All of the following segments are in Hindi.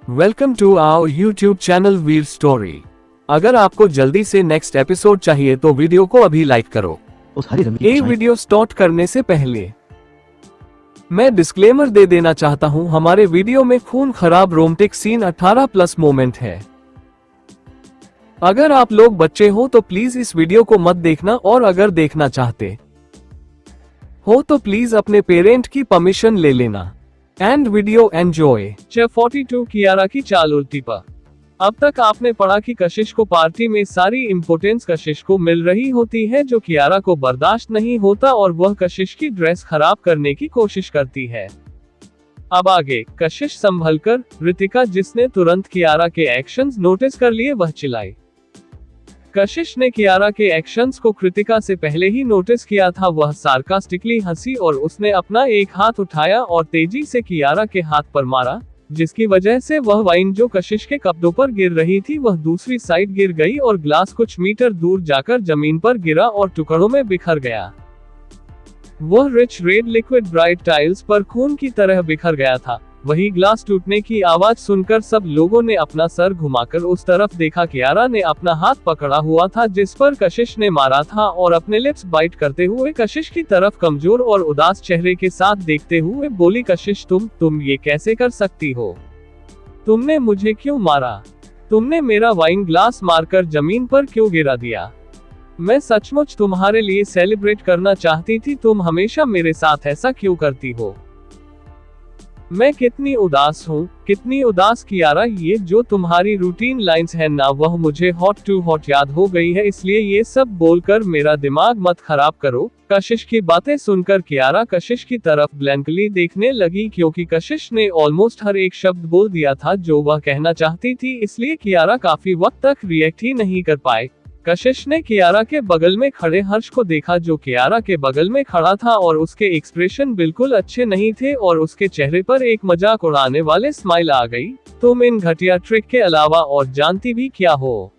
Welcome to our YouTube channel Veer story. अगर आपको जल्दी से नेक्स्ट एपिसोड चाहिए तो वीडियो को अभी लाइक करो। ये वीडियो स्टार्ट करने से पहले मैं डिस्क्लेमर दे देना चाहता हूं, हमारे वीडियो में खून खराब रोमांटिक सीन 18+ मोमेंट है। अगर आप लोग बच्चे हो तो प्लीज इस वीडियो को मत देखना, और अगर देखना चाहते हो तो प्लीज अपने पेरेंट की परमिशन ले लेना। And video enjoy. 42 कियारा की चाल उल्टी पर। अब तक आपने पढ़ा कि कशिश को पार्टी में सारी इम्पोर्टेंस कशिश को मिल रही होती है, जो कियारा को बर्दाश्त नहीं होता और वह कशिश की ड्रेस खराब करने की कोशिश करती है। अब आगे कशिश संभलकर। रितिका, जिसने तुरंत कियारा के एक्शंस नोटिस कर लिए, वह चिल्लाई। कशिश ने कियारा के एक्शंस को कृतिका से पहले ही नोटिस किया था। वह सार्कास्टिकली हंसी और उसने अपना एक हाथ उठाया और तेजी से कियारा के हाथ पर मारा, जिसकी वजह से वह वाइन जो कशिश के कपड़ों पर गिर रही थी वह दूसरी साइड गिर गई और ग्लास कुछ मीटर दूर जाकर जमीन पर गिरा और टुकड़ों में बिखर गया। वह rich red liquid bright tiles पर खून की तरह बिखर गया था। वही ग्लास टूटने की आवाज सुनकर सब लोगों ने अपना सर घुमाकर उस तरफ देखा। कियारा ने अपना हाथ पकड़ा हुआ था जिस पर कशिश ने मारा था और अपने लिप्स बाइट करते हुए कशिश की तरफ कमजोर और उदास चेहरे के साथ देखते हुए बोली, कशिश तुम ये कैसे कर सकती हो? तुमने मुझे क्यों मारा? तुमने मेरा वाइन ग्लास मारकर जमीन पर क्यों गिरा दिया? मैं सचमुच तुम्हारे लिए सेलिब्रेट करना चाहती थी, तुम हमेशा मेरे साथ ऐसा क्यों करती हो? मैं कितनी उदास हूँ, कितनी उदास कियारा। ये जो तुम्हारी रूटीन लाइंस है ना, वह मुझे हॉट टू हॉट याद हो गई है, इसलिए ये सब बोलकर मेरा दिमाग मत खराब करो। कशिश की बातें सुनकर कियारा कशिश की तरफ ब्लैंकली देखने लगी, क्योंकि कशिश ने ऑलमोस्ट हर एक शब्द बोल दिया था जो वह कहना चाहती थी, इसलिए कियारा काफी वक्त तक रिएक्ट ही नहीं कर पाए। कशिश ने कियारा के बगल में खड़े हर्ष को देखा, जो कियारा के बगल में खड़ा था और उसके एक्सप्रेशन बिल्कुल अच्छे नहीं थे और उसके चेहरे पर एक मजाक उड़ाने वाले स्माइल आ गई। तुम इन घटिया ट्रिक के अलावा और जानती भी क्या हो?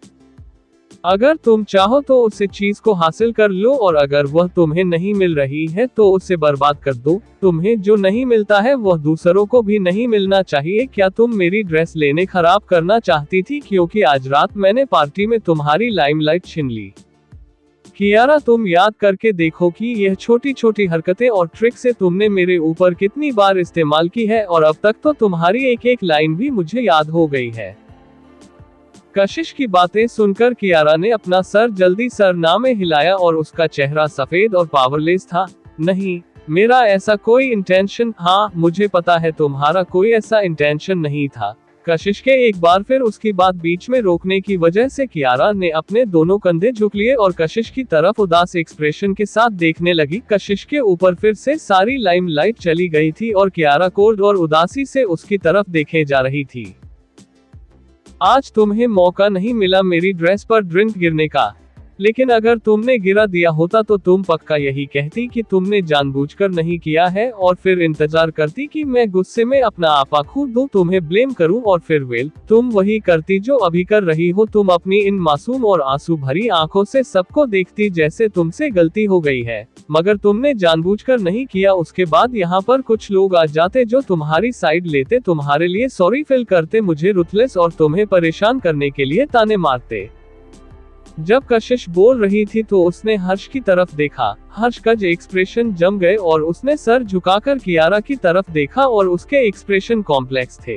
अगर तुम चाहो तो उस चीज को हासिल कर लो, और अगर वह तुम्हें नहीं मिल रही है तो उसे बर्बाद कर दो। तुम्हें जो नहीं मिलता है वह दूसरों को भी नहीं मिलना चाहिए। क्या तुम मेरी ड्रेस लेने खराब करना चाहती थी, क्योंकि आज रात मैंने पार्टी में तुम्हारी लाइमलाइट छीन ली? कियारा, तुम याद करके देखो कि यह छोटी छोटी हरकतें और ट्रिक से तुमने मेरे ऊपर कितनी बार इस्तेमाल की है, और अब तक तो तुम्हारी एक एक लाइन भी मुझे याद हो गई है। कशिश की बातें सुनकर कियारा ने अपना सर जल्दी सरना में हिलाया और उसका चेहरा सफेद और पावरलेस था। नहीं, मेरा ऐसा कोई इंटेंशन, हाँ मुझे पता है तुम्हारा कोई ऐसा इंटेंशन नहीं था। कशिश के एक बार फिर उसकी बात बीच में रोकने की वजह से कियारा ने अपने दोनों कंधे झुक लिए और कशिश की तरफ उदास एक्सप्रेशन के साथ देखने लगी। कशिश के ऊपर फिर से सारी लाइमलाइट चली गई थी और कियारा कोल्ड और उदासी से उसकी तरफ देखे जा रही थी। आज तुम्हें मौका नहीं मिला मेरी ड्रेस पर ड्रिंक गिरने का, लेकिन अगर तुमने गिरा दिया होता तो तुम पक्का यही कहती कि तुमने जानबूझकर नहीं किया है, और फिर इंतजार करती कि मैं गुस्से में अपना आपा खो दूं, तुम्हें ब्लेम करूं, और फिर तुम वही करती जो अभी कर रही हो। तुम अपनी इन मासूम और आंसू भरी आंखों से सबको देखती जैसे तुमसे गलती हो गई है, मगर तुमने जानबूझकर नहीं किया। उसके बाद यहाँ पर कुछ लोग आ जाते जो तुम्हारी साइड लेते, तुम्हारे लिए सॉरी फील करते, मुझे रुथलेस और तुम्हें परेशान करने के लिए ताने मारते। जब कशिश बोल रही थी तो उसने हर्ष की तरफ देखा। हर्ष का एक्सप्रेशन जम गए और उसने सर झुकाकर कियारा की तरफ देखा और उसके एक्सप्रेशन कॉम्प्लेक्स थे।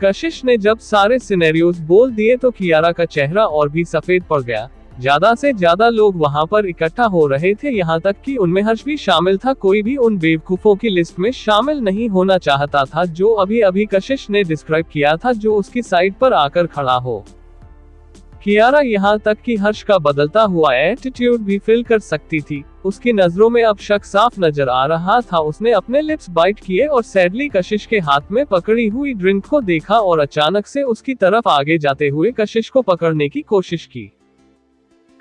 कशिश ने जब सारे सिनेरियोज बोल दिए तो कियारा का चेहरा और भी सफेद पड़ गया। ज्यादा से ज्यादा लोग वहां पर इकट्ठा हो रहे थे, यहाँ तक कि उनमें हर्ष भी शामिल था। कोई भी उन बेवकूफों की लिस्ट में शामिल नहीं होना चाहता था जो अभी अभी कशिश ने डिस्क्राइब किया था, जो उसकी साइड पर आकर खड़ा हो। कियारा यहाँ तक कि हर्ष का बदलता हुआ एटीट्यूड भी फील कर सकती थी। उसकी नजरों में अब शक साफ नजर आ रहा था। उसने अपने लिप्स बाइट किए और सैडली कशिश के हाथ में पकड़ी हुई ड्रिंक को देखा और अचानक से उसकी तरफ आगे जाते हुए कशिश को पकड़ने की कोशिश की।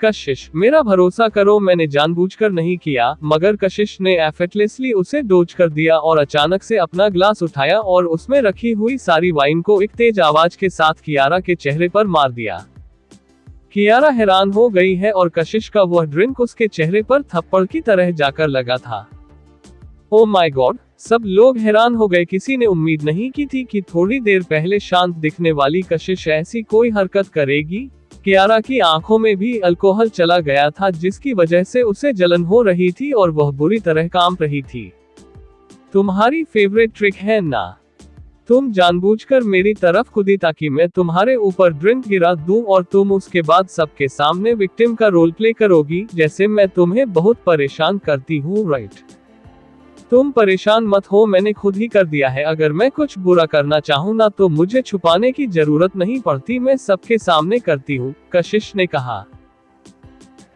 कशिश, मेरा भरोसा करो, मैंने जानबूझकर नहीं किया। मगर कशिश ने एफर्टलेसली उसे डोज कर दिया और अचानक से अपना ग्लास उठाया और उसमें रखी हुई सारी वाइन को एक तेज आवाज के साथ कियारा के चेहरे पर मार दिया। कियारा हैरान हो गई है और कशिश का वह ड्रिंक उसके चेहरे पर थप्पड़ की तरह जाकर लगा था। ओ माय गॉड, सब लोग हैरान हो गए। किसी ने उम्मीद नहीं की थी कि थोड़ी देर पहले शांत दिखने वाली कशिश ऐसी कोई हरकत करेगी। कियारा की आंखों में भी अल्कोहल चला गया था, जिसकी वजह से उसे जलन हो रही थी और वह बुरी तरह कांप रही थी। तुम्हारी फेवरेट ट्रिक है ना? तुम जानबूझकर मेरी तरफ कूदी ताकि मैं तुम्हारे ऊपर ड्रिंक गिरा दूं और तुम उसके बाद सबके सामने विक्टिम का रोल प्ले करोगी, जैसे मैं तुम्हें बहुत परेशान करती हूँ, राइट? तुम परेशान मत हो, मैंने खुद ही कर दिया है। अगर मैं कुछ बुरा करना चाहूँ ना तो मुझे छुपाने की जरूरत नहीं पड़ती, मैं सबके सामने करती हूँ, कशिश ने कहा।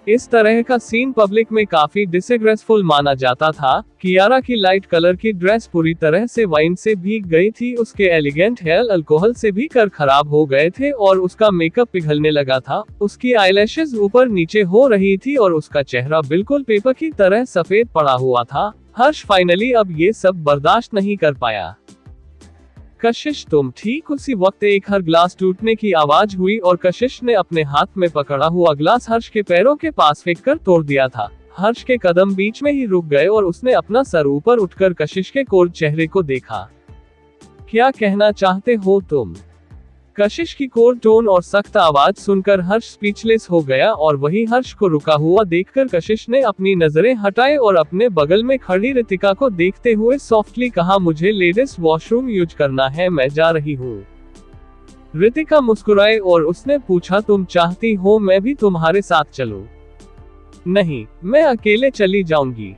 इस तरह का सीन पब्लिक में काफी डिसग्रेसफुल माना जाता था। कियारा की लाइट कलर की ड्रेस पूरी तरह से वाइन से भीग गई थी, उसके एलिगेंट हेयर अल्कोहल से भी कर खराब हो गए थे और उसका मेकअप पिघलने लगा था। उसकी आईलैशेस ऊपर नीचे हो रही थी और उसका चेहरा बिल्कुल पेपर की तरह सफेद पड़ा हुआ था। हर्ष फाइनली अब ये सब बर्दाश्त नहीं कर पाया। कशिश तुम ठीक उसी वक्त एक हर ग्लास टूटने की आवाज हुई और कशिश ने अपने हाथ में पकड़ा हुआ ग्लास हर्ष के पैरों के पास फेंककर तोड़ दिया था। हर्ष के कदम बीच में ही रुक गए और उसने अपना सर ऊपर उठकर कशिश के कोल्ड चेहरे को देखा। क्या कहना चाहते हो तुम? कशिश की कोल्ड टोन और सख्त आवाज सुनकर हर्ष स्पीचलेस हो गया और वही हर्ष को रुका हुआ देखकर कशिश ने अपनी नजरें हटाए और अपने बगल में खड़ी रितिका को देखते हुए सॉफ्टली कहा, मुझे लेडीज वॉशरूम यूज करना है, मैं जा रही हूँ। रितिका मुस्कुराए और उसने पूछा, तुम चाहती हो मैं भी तुम्हारे साथ चलूं? नहीं, मैं अकेले चली जाऊंगी।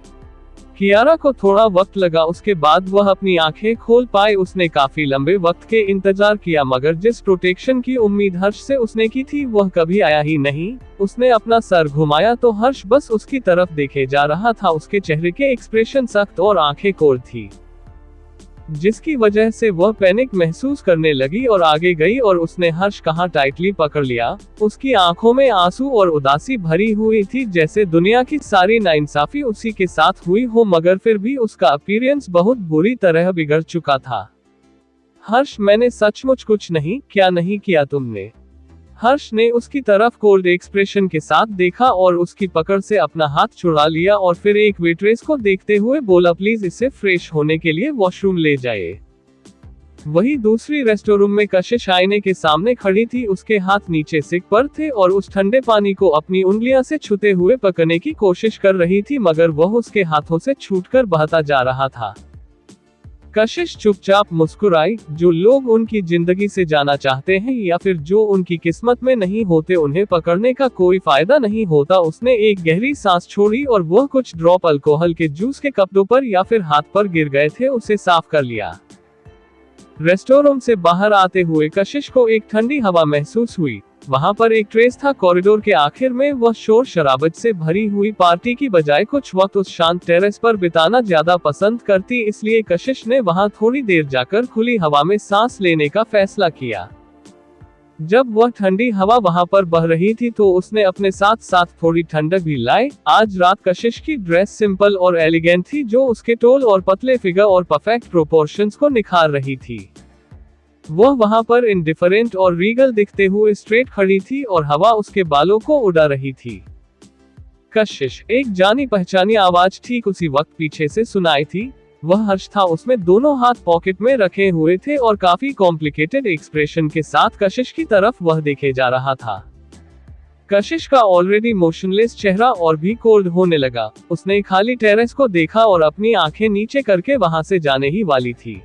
कियारा को थोड़ा वक्त लगा, उसके बाद वह अपनी आंखें खोल पाए। उसने काफी लंबे वक्त के इंतजार किया, मगर जिस प्रोटेक्शन की उम्मीद हर्ष से उसने की थी वह कभी आया ही नहीं। उसने अपना सर घुमाया तो हर्ष बस उसकी तरफ देखे जा रहा था। उसके चेहरे के एक्सप्रेशन सख्त और आंखें कोल्ड थी, जिसकी वजह से वह पैनिक महसूस करने लगी और आगे गई और उसने हर्ष कहाँ टाइटली पकड़ लिया। उसकी आंखों में आंसू और उदासी भरी हुई थी, जैसे दुनिया की सारी नाइंसाफी उसी के साथ हुई हो, मगर फिर भी उसका अपीयरेंस बहुत बुरी तरह बिगड़ चुका था। हर्ष, मैंने सचमुच कुछ नहीं किया तुमने? हर्ष ने उसकी तरफ कोल्ड एक्सप्रेशन के साथ देखा और उसकी पकड़ से अपना हाथ छुड़ा लिया और फिर एक वेट्रेस को देखते हुए बोला, प्लीज इसे फ्रेश होने के लिए वॉशरूम ले जाए। वही दूसरी रेस्टोरूम में कशिश आईने के सामने खड़ी थी। उसके हाथ नीचे सिक पर थे और उस ठंडे पानी को अपनी उंगलियां से छूते हुए पकड़ने की कोशिश कर रही थी, मगर वह उसके हाथों से छूटकर बहता जा रहा था। कशिश चुपचाप मुस्कुराई। जो लोग उनकी जिंदगी से जाना चाहते हैं या फिर जो उनकी किस्मत में नहीं होते, उन्हें पकड़ने का कोई फायदा नहीं होता। उसने एक गहरी सांस छोड़ी और वह कुछ ड्रॉप अल्कोहल के जूस के कपड़ों पर या फिर हाथ पर गिर गए थे उसे साफ कर लिया। रेस्टोरेंट से बाहर आते हुए कशिश को एक ठंडी हवा महसूस हुई। वहां पर एक ट्रेस था। कॉरिडोर के आखिर में वह शोर शराबत से भरी हुई पार्टी की बजाय कुछ वक्त उस शांत टेरेस पर बिताना ज्यादा पसंद करती, इसलिए कशिश ने वहां थोड़ी देर जाकर खुली हवा में सांस लेने का फैसला किया। जब वह ठंडी हवा वहां पर बह रही थी तो उसने अपने साथ साथ थोड़ी ठंडक भी लाई। आज रात कशिश की ड्रेस सिंपल और एलिगेंट थी, जो उसके टोल और पतले फिगर और परफेक्ट प्रोपोर्शंस को निखार रही थी। वह वहां पर इंडिफरेंट और रीगल दिखते हुए स्ट्रेट खड़ी थी और हवा उसके बालों को उड़ा रही थी। कशिश, एक जानी पहचानी आवाज ठीक उसी वक्त पीछे से सुनाई थी। वह हर्ष था। उसमें दोनों हाथ पॉकेट में रखे हुए थे और काफी कॉम्प्लिकेटेड एक्सप्रेशन के साथ कशिश की तरफ वह देखे जा रहा था। कशिश का ऑलरेडी मोशनलेस चेहरा और भी कोल्ड होने लगा। उसने खाली टेरेस को देखा और अपनी आंखें नीचे करके वहां से जाने ही वाली थी।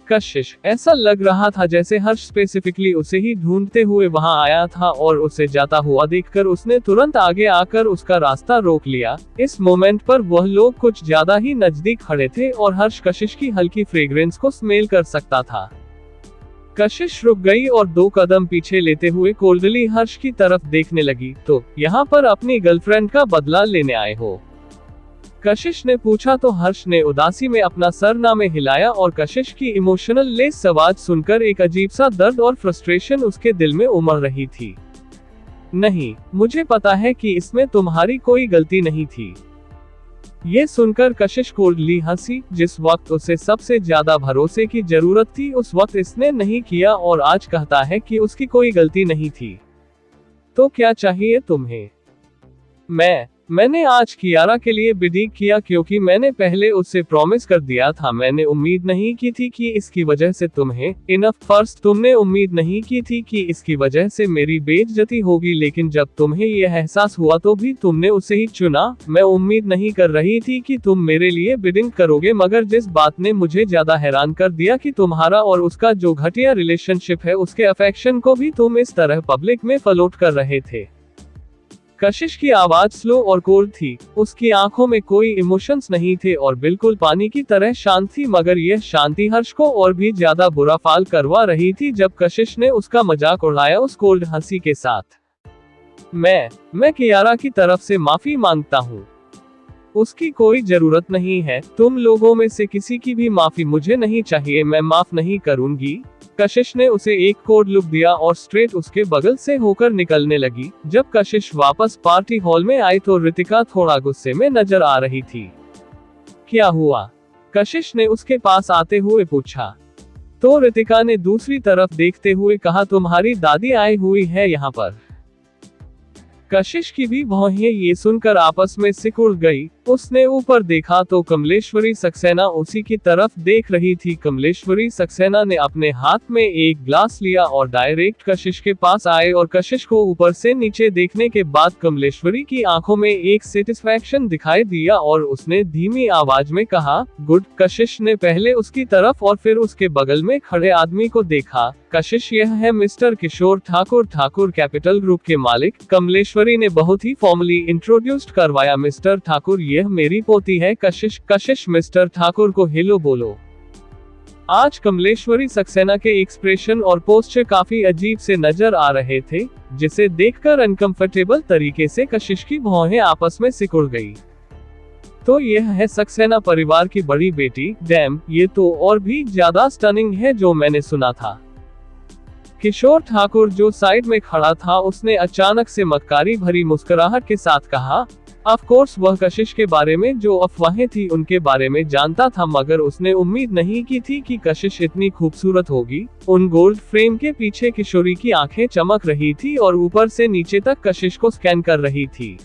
कशिश, ऐसा लग रहा था जैसे हर्ष स्पेसिफिकली उसे ही ढूंढते हुए वहां आया था और उसे जाता हुआ देखकर उसने तुरंत आगे आकर उसका रास्ता रोक लिया। इस मोमेंट पर वह लोग कुछ ज्यादा ही नजदीक खड़े थे और हर्ष कशिश की हल्की फ्रेग्रेंस को स्मेल कर सकता था। कशिश रुक गई और 2 कदम पीछे लेते हुए कोल्डली हर्ष की तरफ देखने लगी। तो यहाँ पर अपनी गर्लफ्रेंड का बदला लेने आए हो? कशिश ने पूछा तो हर्ष ने उदासी में अपना सर ना में हिलाया और कशिश की इमोशनल लेस आवाज सुनकर एक अजीब सा दर्द और फ्रस्ट्रेशन उसके दिल में उमड़ रही थी। नहीं, मुझे पता है कि इसमें तुम्हारी कोई गलती नहीं थी। ये सुनकर कशिश कोल्डली हंसी। जिस वक्त उसे सबसे ज्यादा भरोसे की जरूरत थी उस वक्त इसने नहीं किया और आज कहता है कि उसकी कोई गलती नहीं थी। तो क्या चाहिए तुम्हें? मैं मैंने आज कियारा के लिए बिडिंग किया क्योंकि मैंने पहले उससे प्रॉमिस कर दिया था। मैंने उम्मीद नहीं की थी कि इसकी वजह से तुम्हें इनफ फर्स्ट तुमने उम्मीद नहीं की थी कि इसकी वजह से मेरी बेइज्जती होगी, लेकिन जब तुम्हें यह एहसास हुआ तो भी तुमने उसे ही चुना। मैं उम्मीद नहीं कर रही थी कि तुम मेरे लिए बिडिंग करोगे, मगर जिस बात ने मुझे ज्यादा हैरान कर दिया कि तुम्हारा और उसका जो घटिया रिलेशनशिप है उसके अफेक्शन को भी तुम इस तरह पब्लिक में फ्लोट कर रहे थे। कशिश की आवाज स्लो और कोल्ड थी। उसकी आंखों में कोई इमोशंस नहीं थे और बिल्कुल पानी की तरह शांत थी, मगर यह शांति हर्ष को और भी ज्यादा बुरा फाल करवा रही थी जब कशिश ने उसका मजाक उड़ाया उस कोल्ड हंसी के साथ। मैं कियारा की तरफ से माफी मांगता हूँ। उसकी कोई जरूरत नहीं है। तुम लोगों में से किसी की भी माफी मुझे नहीं चाहिए। मैं माफ नहीं करूंगी। कशिश ने उसे एक कोड लुक दिया और स्ट्रेट उसके बगल से होकर निकलने लगी। जब कशिश वापस पार्टी हॉल में आई तो रितिका थोड़ा गुस्से में नजर आ रही थी। क्या हुआ? कशिश ने उसके पास आते हुए पूछा। तो रितिका ने दूसरी तरफ देखते हुए कहा, तुम्हारी दादी आई हुई है यहाँ पर। कशिश की भी भौहें ये सुनकर आपस में सिकुड़ गई। उसने ऊपर देखा तो कमलेश्वरी सक्सेना उसी की तरफ देख रही थी। कमलेश्वरी सक्सेना ने अपने हाथ में एक ग्लास लिया और डायरेक्ट कशिश के पास आए और कशिश को ऊपर से नीचे देखने के बाद कमलेश्वरी की आंखों में एक सेटिस्फैक्शन दिखाई दिया और उसने धीमी आवाज में कहा, गुड। कशिश ने पहले उसकी तरफ और फिर उसके बगल में खड़े आदमी को देखा। कशिश, यह है मिस्टर किशोर ठाकुर, ठाकुर कैपिटल ग्रुप के मालिक। कमलेश्वरी ने बहुत ही फॉर्मली इंट्रोड्यूस्ड करवाया। मिस्टर ठाकुर, यह मेरी पोती है कशिश। कशिश मिस्टर ठाकुर को हेलो बोलो। आज कमलेश्वरी सक्सेना के एक्सप्रेशन और पोस्चर काफी अजीब से नजर आ रहे थे, जिसे देखकर अनकंफर्टेबल तरीके से कशिश की भौहें आपस में सिकुड़ गई। तो यह है सक्सेना परिवार की बड़ी बेटी। डैम, ये तो और भी ज्यादा स्टनिंग है जो मैंने सुना था। किशोर ठाकुर जो साइड में खड़ा था उसने अचानक से मक्कारी भरी मुस्कुराहट के साथ कहा, ऑफ कोर्स वह कशिश के बारे में जो अफवाहें थी उनके बारे में जानता था, मगर उसने उम्मीद नहीं की थी कि कशिश इतनी खूबसूरत होगी। उन गोल्ड फ्रेम के पीछे किशोरी की आंखें चमक रही थी और ऊपर से नीचे तक कशिश को स्कैन कर रही थी।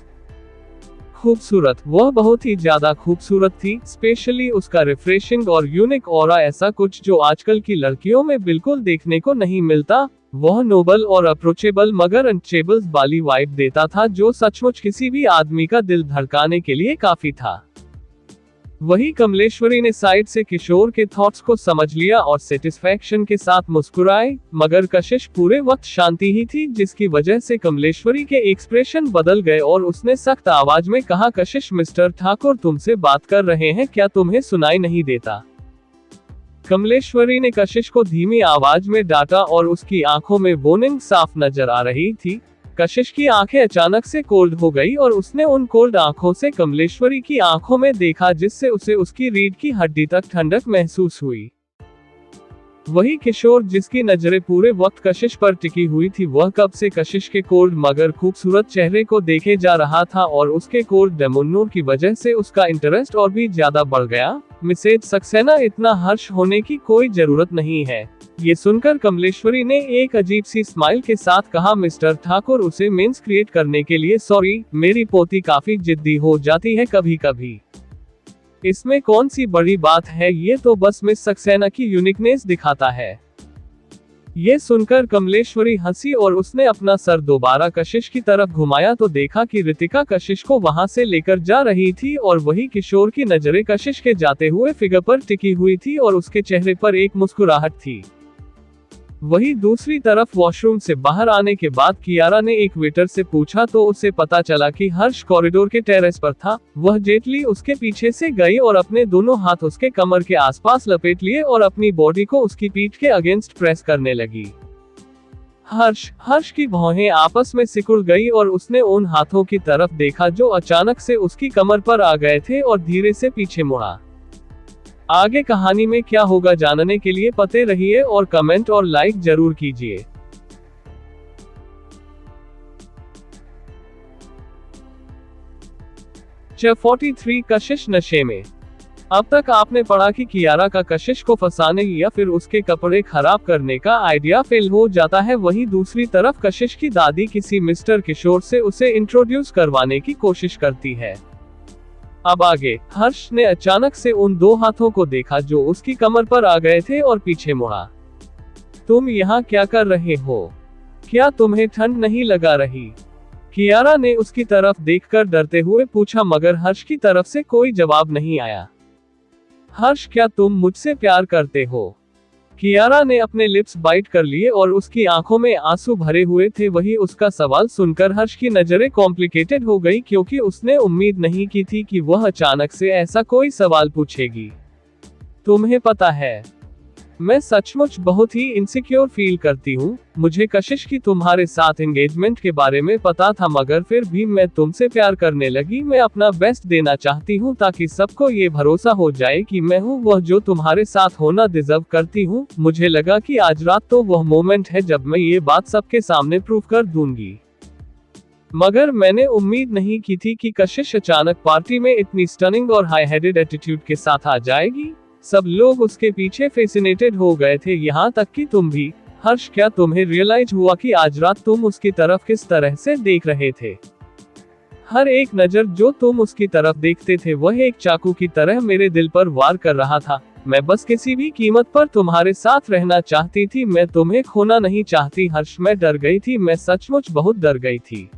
खूबसूरत, वह बहुत ही ज्यादा खूबसूरत थी। स्पेशली उसका रिफ्रेशिंग और यूनिक ऑरा, ऐसा कुछ जो आजकल की लड़कियों में बिल्कुल देखने को नहीं मिलता। वह नोबल और अप्रोचेबल मगर अनचेबल वाली वाइब देता था जो सचमुच किसी भी आदमी का दिल धड़काने के लिए काफी था। वही कमलेश्वरी ने साइड से किशोर के थॉट्स को समझ लिया और सेटिस्फैक्शन के साथ मुस्कुराए, मगर कशिश पूरे वक्त शांति ही थी, जिसकी वजह से कमलेश्वरी के एक्सप्रेशन बदल गए और उसने सख्त आवाज में कहा, कशिश मिस्टर ठाकुर तुमसे बात कर रहे हैं, क्या तुम्हें सुनाई नहीं देता? कमलेश्वरी ने कशिश को धीमी आवाज में डांटा और उसकी आंखों में वार्निंग साफ नजर आ रही थी। कशिश की आंखें अचानक से कोल्ड हो गई और उसने उन कोल्ड आंखों से कमलेश्वरी की आंखों में देखा, जिससे उसे उसकी रीढ़ की हड्डी तक ठंडक महसूस हुई। वही किशोर जिसकी नजरें पूरे वक्त कशिश पर टिकी हुई थी, वह कब से कशिश के कोल्ड मगर खूबसूरत चेहरे को देखे जा रहा था और उसके कोल्ड डेमोनूर की वजह से उसका इंटरेस्ट और भी ज्यादा बढ़ गया। मिसेज सक्सेना, इतना हर्ष होने की कोई जरूरत नहीं है। ये सुनकर कमलेश्वरी ने एक अजीब सी स्माइल के साथ कहा, मिस्टर ठाकुर उसे मीन्स क्रिएट करने के लिए सॉरी, मेरी पोती काफी जिद्दी हो जाती है कभी कभी। इसमें कौन सी बड़ी बात है, ये तो बस मिस सक्सेना की यूनिकनेस दिखाता है। ये सुनकर कमलेश्वरी हंसी और उसने अपना सर दोबारा कशिश की तरफ घुमाया तो देखा कि रितिका कशिश को वहां से लेकर जा रही थी और वही किशोर की नजरें कशिश के जाते हुए फिगर पर टिकी हुई थी और उसके चेहरे पर एक मुस्कुराहट थी। वही दूसरी तरफ वॉशरूम से बाहर आने के बाद कियारा ने एक वेटर से पूछा तो उसे पता चला कि हर्ष कॉरिडोर के टेरेस पर था। वह जेटली उसके पीछे से गई और अपने दोनों हाथ उसके कमर के आसपास लपेट लिए और अपनी बॉडी को उसकी पीठ के अगेंस्ट प्रेस करने लगी। हर्ष की भौहें आपस में सिकुड़ गई और उसने उन हाथों की तरफ देखा जो अचानक से उसकी कमर पर आ गए थे और धीरे से पीछे मुड़ा। आगे कहानी में क्या होगा जानने के लिए पते रहिए और कमेंट और लाइक जरूर कीजिए। Chapter 43 कशिश नशे में। अब तक आपने पढ़ा कि कियारा का कशिश को फंसाने या फिर उसके कपड़े खराब करने का आइडिया फेल हो जाता है, वहीं दूसरी तरफ कशिश की दादी किसी मिस्टर किशोर से उसे इंट्रोड्यूस करवाने की कोशिश करती है। अब आगे, हर्ष ने अचानक से उन दो हाथों को देखा जो उसकी कमर पर आ गए थे और पीछे मुड़ा। तुम यहाँ क्या कर रहे हो? क्या तुम्हें ठंड नहीं लगा रही? कियारा ने उसकी तरफ देखकर डरते हुए पूछा, मगर हर्ष की तरफ से कोई जवाब नहीं आया। हर्ष, क्या तुम मुझसे प्यार करते हो? कियारा ने अपने लिप्स बाइट कर लिए और उसकी आंखों में आंसू भरे हुए थे। वही उसका सवाल सुनकर हर्ष की नजरें कॉम्प्लिकेटेड हो गई, क्योंकि उसने उम्मीद नहीं की थी कि वह अचानक से ऐसा कोई सवाल पूछेगी। तुम्हें पता है, मैं सचमुच बहुत ही इनसिक्योर फील करती हूँ। मुझे कशिश की तुम्हारे साथ एंगेजमेंट के बारे में पता था, मगर फिर भी मैं तुमसे प्यार करने लगी। मैं अपना बेस्ट देना चाहती हूँ ताकि सबको ये भरोसा हो जाए कि मैं हूँ वह जो तुम्हारे साथ होना डिजर्व करती हूँ। मुझे लगा कि आज रात तो वह मोमेंट है जब मैं ये बात सबके सामने प्रूव कर दूंगी। मगर मैंने उम्मीद नहीं की थी कि कशिश अचानक पार्टी में इतनी स्टनिंग और हाई हेडेड एटीट्यूड के साथ आ जाएगी। सब लोग उसके पीछे फैसिनेटेड हो गए थे, यहाँ तक कि तुम भी। हर्ष, क्या तुम्हें रियलाइज हुआ कि आज रात तुम उसकी तरफ किस तरह से देख रहे थे? हर एक नजर जो तुम उसकी तरफ देखते थे वह एक चाकू की तरह मेरे दिल पर वार कर रहा था। मैं बस किसी भी कीमत पर तुम्हारे साथ रहना चाहती थी। मैं तुम्हें खोना नहीं चाहती। हर्ष, मैं डर गई थी। मैं सचमुच बहुत डर गई थी।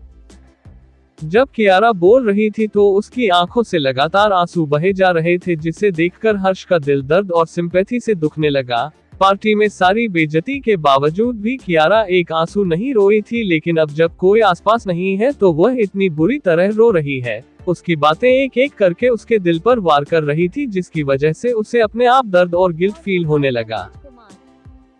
जब कियारा बोल रही थी तो उसकी आंखों से लगातार आंसू बहे जा रहे थे, जिसे देखकर हर्ष का दिल दर्द और सिंपैथी से दुखने लगा। पार्टी में सारी बेइज्जती के बावजूद भी कियारा एक आंसू नहीं रोई थी, लेकिन अब जब कोई आसपास नहीं है तो वह इतनी बुरी तरह रो रही है। उसकी बातें एक एक करके उसके दिल पर वार कर रही थी, जिसकी वजह से उसे अपने आप दर्द और गिल्ट फील होने लगा।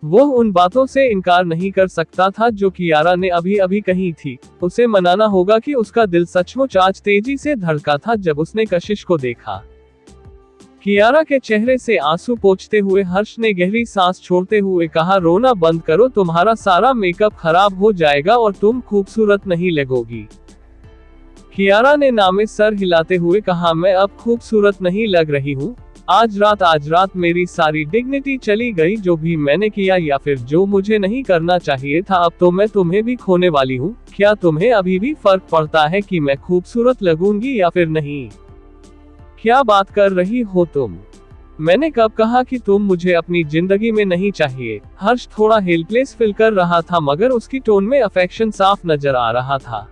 वह उन बातों से इनकार नहीं कर सकता था जो कियारा ने अभी अभी कही थी। उसे मनाना होगा कि उसका दिल सचमुच आज तेजी से धड़का था जब उसने कशिश को देखा। कियारा के चेहरे से आंसू पोंछते हुए हर्ष ने गहरी सांस छोड़ते हुए कहा, रोना बंद करो, तुम्हारा सारा मेकअप खराब हो जाएगा और तुम खूबसूरत नहीं लगोगी। कियारा ने नामे सर हिलाते हुए कहा, मैं अब खूबसूरत नहीं लग रही हूँ। आज रात मेरी सारी डिग्निटी चली गई। जो भी मैंने किया या फिर जो मुझे नहीं करना चाहिए था, अब तो मैं तुम्हें भी खोने वाली हूँ। क्या तुम्हें अभी भी फर्क पड़ता है कि मैं खूबसूरत लगूंगी या फिर नहीं? क्या बात कर रही हो तुम? मैंने कब कहा कि तुम मुझे अपनी जिंदगी में नहीं चाहिए? हर्ष थोड़ा हेल्पलेस फील कर रहा था, मगर उसकी टोन में अफेक्शन साफ नजर आ रहा था।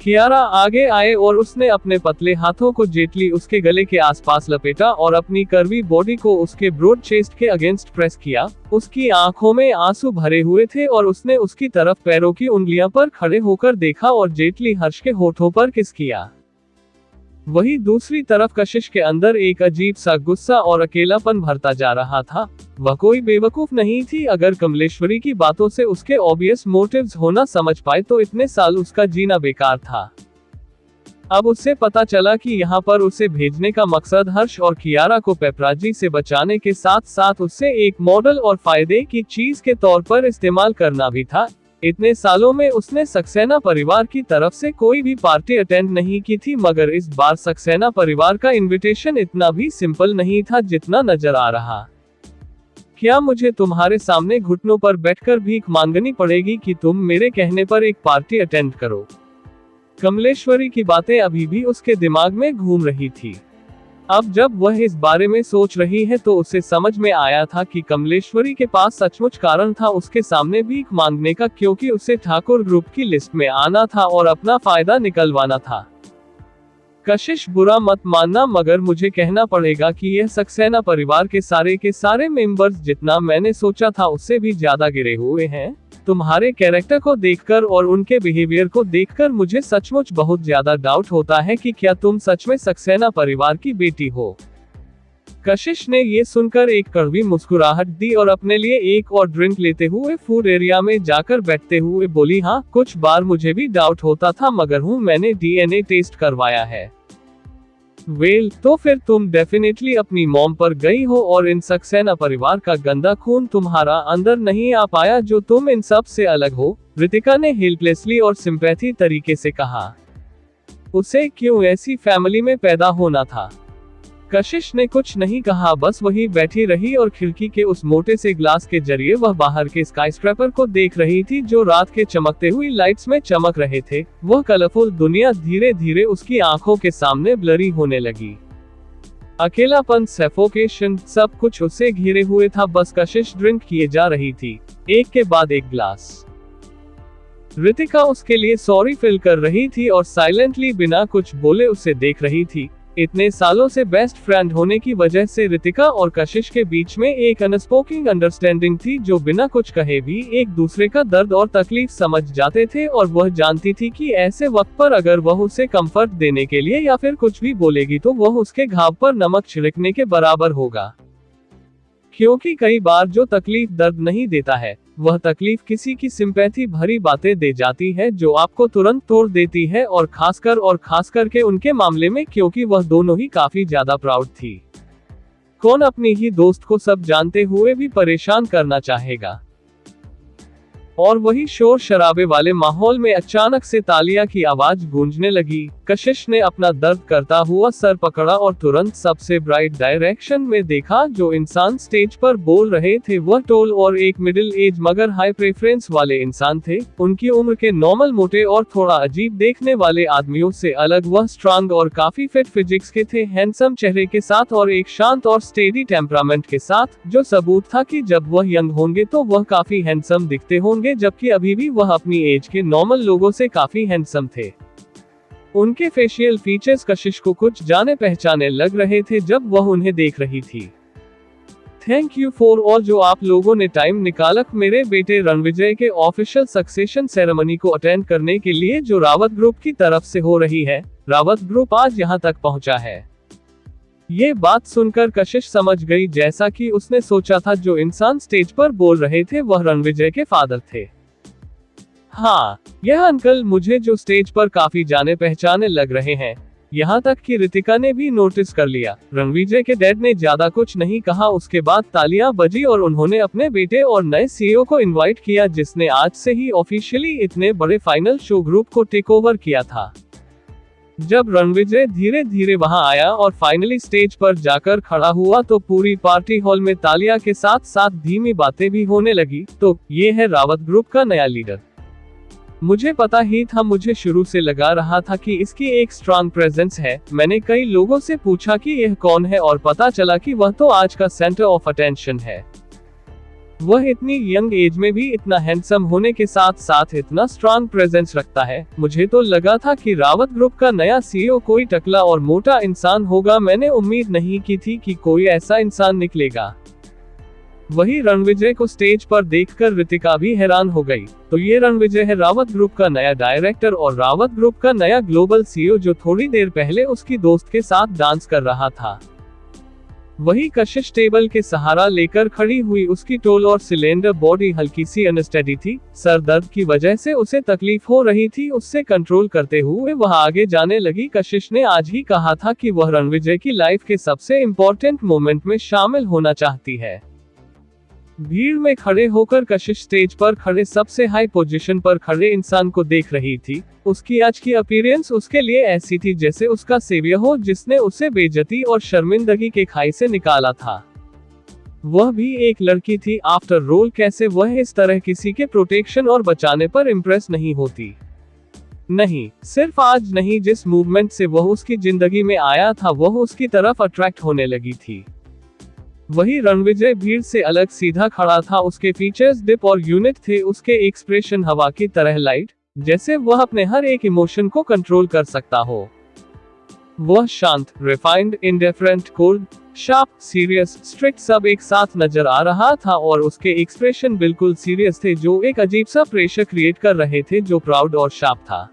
कियारा आगे आए और उसने अपने पतले हाथों को जेटली उसके गले के आसपास लपेटा और अपनी कर्वी बॉडी को उसके ब्रॉड चेस्ट के अगेंस्ट प्रेस किया। उसकी आंखों में आंसू भरे हुए थे और उसने उसकी तरफ पैरों की उंगलियां पर खड़े होकर देखा और जेटली हर्ष के होठों पर किस किया। वही दूसरी तरफ कशिश के अंदर एक अजीब सा गुस्सा और अकेलापन भरता जा रहा था। वह कोई बेवकूफ नहीं थी। अगर कमलेश्वरी की बातों से उसके ऑब्वियस मोटिव्स होना समझ पाए तो इतने साल उसका जीना बेकार था। अब उससे पता चला कि यहाँ पर उसे भेजने का मकसद हर्ष और कियारा को पेपराजी से बचाने के साथ साथ उससे एक मॉडल और फायदे की चीज के तौर पर इस्तेमाल करना भी था। इतने सालों में उसने सक्सेना परिवार की तरफ से कोई भी पार्टी अटेंड नहीं की थी, मगर इस बार सक्सेना परिवार का इनविटेशन इतना भी सिंपल नहीं था जितना नजर आ रहा। क्या मुझे तुम्हारे सामने घुटनों पर बैठकर भीख मांगनी पड़ेगी कि तुम मेरे कहने पर एक पार्टी अटेंड करो? कमलेश्वरी की बातें अभी भी उसके दिमाग में घूम रही थी। अब जब वह इस बारे में सोच रही है तो उसे समझ में आया था कि कमलेश्वरी के पास सचमुच कारण था उसके सामने भीख मांगने का, क्योंकि उसे ठाकुर ग्रुप की लिस्ट में आना था और अपना फायदा निकलवाना था। कशिश, बुरा मत मानना, मगर मुझे कहना पड़ेगा कि यह सक्सेना परिवार के सारे मेंबर्स जितना मैंने सोचा था उससे भी ज्यादा गिरे हुए हैं। तुम्हारे कैरेक्टर को देखकर और उनके बिहेवियर को देखकर मुझे सचमुच बहुत ज्यादा डाउट होता है कि क्या तुम सच में सक्सेना परिवार की बेटी हो। कशिश ने ये सुनकर एक कड़वी मुस्कुराहट दी और अपने लिए एक और ड्रिंक लेते हुए फूड एरिया में जाकर बैठते हुए बोली, हाँ, कुछ बार मुझे भी डाउट होता था, मगर मैंने डीएनए टेस्ट करवाया है। वेल, तो फिर तुम डेफिनेटली अपनी मॉम पर गई हो और इन सक्सेना परिवार का गंदा खून तुम्हारा अंदर नहीं आ पाया जो तुम इन सब से अलग हो। रितिका ने हेल्पलेसली और सिंपैथी तरीके से कहा। उसे क्यों ऐसी फैमिली में पैदा होना था? कशिश ने कुछ नहीं कहा, बस वही बैठी रही और खिड़की के उस मोटे से ग्लास के जरिए वह बाहर के स्काईस्क्रैपर को देख रही थी जो रात के चमकते हुई लाइट्स में चमक रहे थे। वह कलरफुल दुनिया धीरे धीरे उसकी आंखों के सामने ब्लरी होने लगी। अकेलापन, सफोकेशन, सब कुछ उसे घिरे हुए था। बस कशिश ड्रिंक किए जा रही थी, एक के बाद एक ग्लास। रितिका उसके लिए सॉरी फील कर रही थी और साइलेंटली बिना कुछ बोले उसे देख रही थी। इतने सालों से बेस्ट फ्रेंड होने की वजह से रितिका और कशिश के बीच में एक अनस्पोकन अंडरस्टैंडिंग थी जो बिना कुछ कहे भी एक दूसरे का दर्द और तकलीफ समझ जाते थे, और वह जानती थी कि ऐसे वक्त पर अगर वह उसे कंफर्ट देने के लिए या फिर कुछ भी बोलेगी तो वह उसके घाव पर नमक छिड़कने के बराबर होगा। क्योंकि कई बार जो तकलीफ दर्द नहीं देता है, वह तकलीफ किसी की सिंपैथी भरी बातें दे जाती है जो आपको तुरंत तोड़ देती है, और खासकर के उनके मामले में, क्योंकि वह दोनों ही काफी ज्यादा प्राउड थी। कौन अपनी ही दोस्त को सब जानते हुए भी परेशान करना चाहेगा। और वही शोर शराबे वाले माहौल में अचानक से तालिया की आवाज गूंजने लगी। कशिश ने अपना दर्द करता हुआ सर पकड़ा और तुरंत सबसे ब्राइट डायरेक्शन में देखा। जो इंसान स्टेज पर बोल रहे थे वह टोल और एक मिडिल एज मगर हाई प्रेफरेंस वाले इंसान थे। उनकी उम्र के नॉर्मल मोटे और थोड़ा अजीब देखने वाले आदमियों से अलग वह स्ट्रांग और काफी फिट फिजिक्स के थे, हैंडसम चेहरे के साथ और एक शांत और स्टेडी टेम्परामेंट के साथ, जो सबूत था कि जब वह यंग होंगे तो वह काफी हैंडसम दिखते होंगे, जबकि अभी भी वह अपनी एज के नॉर्मल लोगों से काफी हैंडसम थे। उनके फेशियल फीचर्स कशिश को कुछ जाने पहचाने लग रहे थे जब वह उन्हें देख रही थी। थैंक यू फॉर ऑल, जो आप लोगों ने टाइम निकाला मेरे बेटे रणविजय के ऑफिशियल सक्सेशन सेरेमनी को अटेंड करने के लिए जो रावत ग्रुप की तरफ से हो रही है। रावत ग्रुप आज यहाँ तक पहुँचा है। ये बात सुनकर कशिश समझ गई, जैसा कि उसने सोचा था, जो इंसान स्टेज पर बोल रहे थे वह रणविजय के फादर थे। हाँ, यह अंकल मुझे जो स्टेज पर काफी जाने पहचाने लग रहे हैं। यहाँ तक कि रितिका ने भी नोटिस कर लिया। रणविजय के डैड ने ज्यादा कुछ नहीं कहा। उसके बाद तालियां बजी और उन्होंने अपने बेटे और नए सीईओ को इनवाइट किया, जिसने आज से ही ऑफिशियली इतने बड़े फाइनल शो ग्रुप को टेक ओवर किया था। जब रणविजय धीरे धीरे वहां आया और फाइनली स्टेज पर जाकर खड़ा हुआ तो पूरी पार्टी हॉल में तालियां के साथ साथ धीमी बातें भी होने लगी। तो ये है रावत ग्रुप का नया लीडर। मुझे पता ही था, मुझे शुरू से लगा रहा था कि इसकी एक स्ट्रांग प्रेजेंस है। मैंने कई लोगों से पूछा कि यह कौन है और पता चला कि वह तो आज का सेंटर ऑफ अटेंशन है। वह इतनी यंग एज में भी इतना हैंडसम होने के साथ साथ इतना स्ट्रांग प्रेजेंस रखता है। मुझे तो लगा था कि रावत ग्रुप का नया सीईओ कोई टकला और मोटा इंसान होगा। मैंने उम्मीद नहीं की थी कि कोई ऐसा इंसान निकलेगा। वही रणविजय को स्टेज पर देखकर रितिका भी हैरान हो गई। तो ये रणविजय है रावत ग्रुप का नया डायरेक्टर और रावत ग्रुप का नया ग्लोबल सीईओ, जो थोड़ी देर पहले उसकी दोस्त के साथ डांस कर रहा था। वही कशिश टेबल के सहारा लेकर खड़ी हुई, उसकी टोल और सिलेंडर बॉडी हल्की सी अनस्टेडी थी। सर दर्द की वजह से उसे तकलीफ हो रही थी। उससे कंट्रोल करते हुए वह आगे जाने लगी। कशिश ने आज ही कहा था कि वह रणविजय की लाइफ के सबसे इम्पोर्टेंट मोमेंट में शामिल होना चाहती है। भीड़ में खड़े होकर कशिश स्टेज पर खड़े सबसे हाई पोजीशन पर खड़े इंसान को देख रही थी। उसकी आज की अपीयरेंस उसके लिए ऐसी थी जैसे उसका सेवियर हो, जिसने उसे बेइज्जती और शर्मिंदगी के खाई से निकाला था। वह भी एक लड़की थी। आफ्टर रोल कैसे वह इस तरह किसी के प्रोटेक्शन और बचाने पर इम्प्रेस नहीं होती। नहीं, सिर्फ आज नहीं, जिस मूवमेंट से वह उसकी जिंदगी में आया था वह उसकी तरफ अट्रैक्ट होने लगी थी। वही रणविजय भीड़ से अलग सीधा खड़ा था। उसके फीचर्स डिप और यूनिक थे। उसके एक्सप्रेशन हवा की तरह लाइट, जैसे वह अपने हर एक इमोशन को कंट्रोल कर सकता हो। वह शांत, refined, indifferent, cold, sharp, serious, strict सब एक साथ नजर आ रहा था, और उसके एक्सप्रेशन बिल्कुल सीरियस थे, जो एक अजीब सा प्रेशर क्रिएट कर रहे थे, जो प्राउड और शार्प था।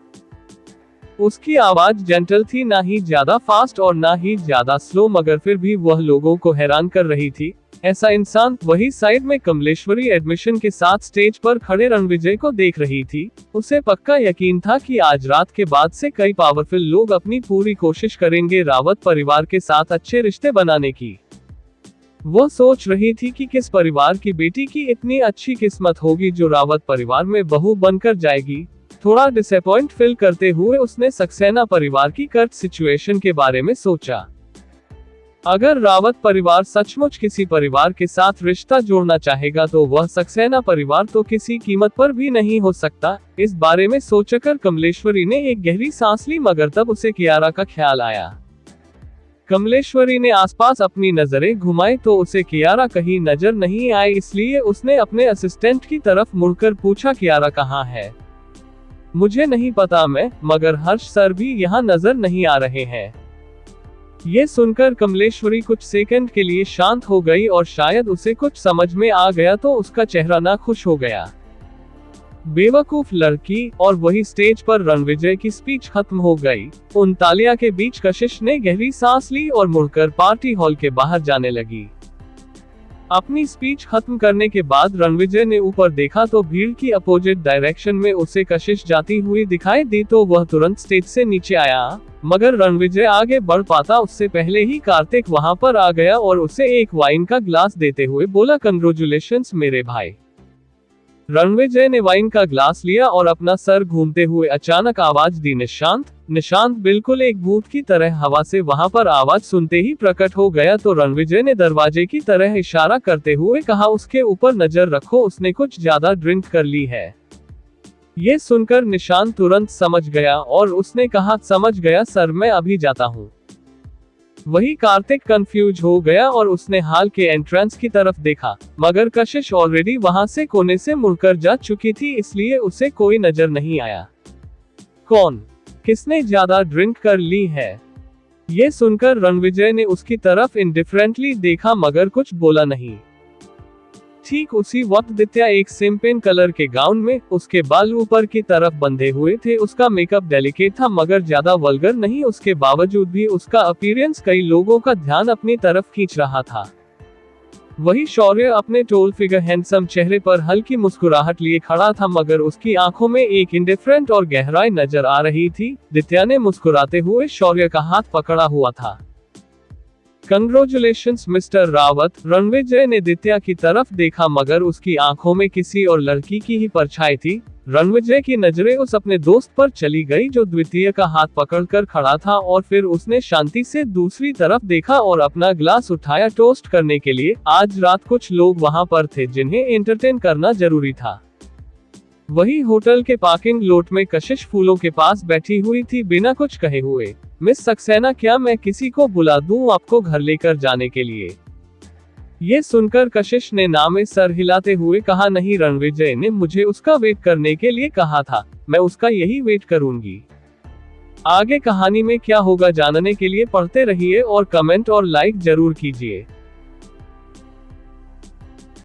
उसकी आवाज जेंटल थी, ना ही ज्यादा फास्ट और ना ही ज्यादा स्लो, मगर फिर भी वह लोगों को हैरान कर रही थी। ऐसा इंसान वही साइड में कमलेश्वरी एडमिशन के साथ स्टेज पर खड़े रणविजय को देख रही थी। उसे पक्का यकीन था कि आज रात के बाद से कई पावरफुल लोग अपनी पूरी कोशिश करेंगे रावत परिवार के साथ अच्छे रिश्ते बनाने की। वह सोच रही थी कि किस परिवार की बेटी की इतनी अच्छी किस्मत होगी जो रावत परिवार में बहू बनकर जाएगी। थोड़ा डिसअपॉइंट फील करते हुए उसने सक्सेना परिवार की कर्ट सिचुएशन के बारे में सोचा। अगर रावत परिवार सचमुच किसी परिवार के साथ रिश्ता जोड़ना चाहेगा तो वह सक्सेना परिवार तो किसी कीमत पर भी नहीं हो सकता। इस बारे में सोचकर कमलेश्वरी ने एक गहरी सांस ली, मगर तब उसे कियारा का ख्याल आया। कमलेश्वरी ने आसपास अपनी नजरें घुमाई तो उसे कियारा कहीं नजर नहीं आई, इसलिए उसने अपने असिस्टेंट की तरफ मुड़कर पूछा, कियारा कहाँ है? मुझे नहीं पता मगर हर्ष सर भी यहाँ नजर नहीं आ रहे हैं। ये सुनकर कमलेश्वरी कुछ सेकंड के लिए शांत हो गई और शायद उसे कुछ समझ में आ गया तो उसका चेहरा ना खुश हो गया। बेवकूफ लड़की। और वही स्टेज पर रणविजय की स्पीच खत्म हो गई। उन तालियां के बीच कशिश ने गहरी सांस ली और मुड़कर पार्टी हॉल के बाहर जाने लगी। अपनी स्पीच खत्म करने के बाद रणविजय ने ऊपर देखा तो भीड़ की अपोजिट डायरेक्शन में उसे कशिश जाती हुई दिखाई दी, तो वह तुरंत स्टेज से नीचे आया। मगर रणविजय आगे बढ़ पाता उससे पहले ही कार्तिक वहां पर आ गया और उसे एक वाइन का ग्लास देते हुए बोला, कंग्रेचुलेशंस मेरे भाई। रणविजय ने वाइन का ग्लास लिया और अपना सर घूमते हुए अचानक आवाज दी, निशांत। निशांत बिल्कुल एक भूत की तरह हवा से वहां पर आवाज सुनते ही प्रकट हो गया, तो रणविजय ने दरवाजे की तरह इशारा करते हुए कहा, उसके ऊपर नजर रखो, उसने कुछ ज्यादा ड्रिंक कर ली है। ये सुनकर निशांत तुरंत समझ गया और उसने कहा, समझ गया सर, मैं अभी जाता हूँ। वही कार्तिक कंफ्यूज हो गया और उसने हॉल के एंट्रेंस की तरफ देखा, मगर कशिश ऑलरेडी वहां से कोने से मुड़कर जा चुकी थी, इसलिए उसे कोई नजर नहीं आया। कौन? किसने ज्यादा ड्रिंक कर ली है? ये सुनकर रणविजय ने उसकी तरफ इंडिफरेंटली देखा मगर कुछ बोला नहीं। ठीक उसी वक्त दित्या एक सिंपल कलर के गाउन में, उसके बाल ऊपर की तरफ बंधे हुए थे, उसका मेकअप डेलिकेट था मगर ज्यादा वल्गर नहीं, उसके बावजूद भी उसका अपीयरेंस कई लोगों का ध्यान अपनी तरफ खींच रहा था। वही शौर्य अपने टोल फिगर हैंडसम चेहरे पर हल्की मुस्कुराहट लिए खड़ा था, मगर उसकी आंखों में एक इंडिफरेंट और गहराई नजर आ रही थी। दित्या ने मुस्कुराते हुए शौर्य का हाथ पकड़ा हुआ था। Congratulations mister Rawat. रणविजय ने दित्या की तरफ देखा मगर उसकी आंखों में किसी और लड़की की ही परछाई थी। रणविजय की नजरें उस अपने दोस्त पर चली गई जो द्वितीय का हाथ पकड़कर खड़ा था, और फिर उसने शांति से दूसरी तरफ देखा और अपना ग्लास उठाया टोस्ट करने के लिए। आज रात कुछ लोग वहां पर थे जिन्हें एंटरटेन करना जरूरी था। वही होटल के पार्किंग लॉट में कशिश फूलों के पास बैठी हुई थी बिना कुछ कहे हुए। मिस सक्सेना, क्या मैं किसी को बुला दूं आपको घर लेकर जाने के लिए? ये सुनकर कशिश ने ना में सर हिलाते हुए कहा, नहीं, रणविजय ने मुझे उसका वेट करने के लिए कहा था, मैं उसका यही वेट करूंगी। आगे कहानी में क्या होगा जानने के लिए पढ़ते रहिए और कमेंट और लाइक जरूर कीजिए।